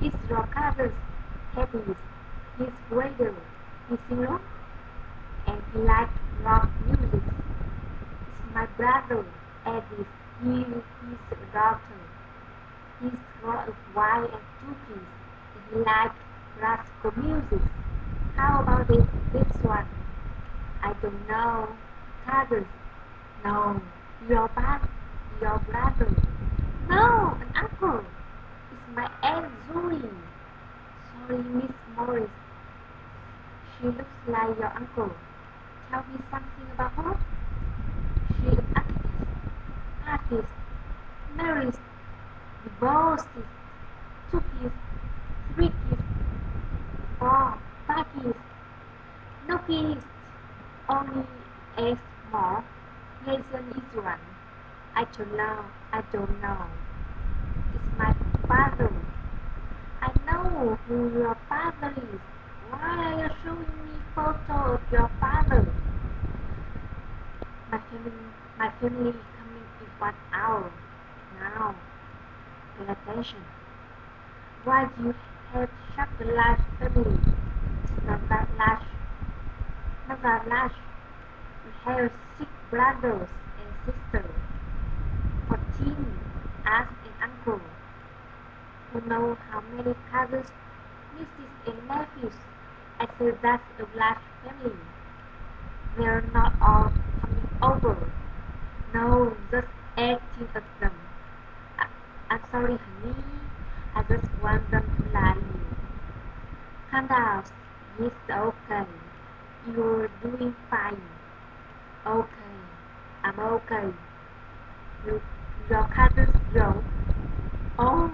Is your cousin Teddy? He's brother. He's single and he likes rock music. It's my brother Eddie. He is a doctor. He's got a wife and two kids. He likes classical music. How about this one? I don't know. Cousin. No. Your brother. No, an uncle. It's my Aunt Zoe. Sorry, Miss Morris. She looks like your uncle. Tell me something about her. She's an artist, married, divorced, two kids, three kids, four, five kids, no kids, only a small, pleasant is one. I don't know. It's my father. I know who your father is. Why are you showing me photo of your father? My family, my family coming in 1 hour. Now, pay attention. Why do you have such a large family? It's not that large. Not that large. We have 6 brothers and sisters. 14 aunts and uncles. You know how many cousins, nieces and nephews? I said that's a large family. They're not all coming over. No, just 18 of them. I, I'm sorry, honey. I just want them to lie you. Calm down. It's okay. You're doing fine. Okay. I'm okay. You, your cousin's Joe. Oh,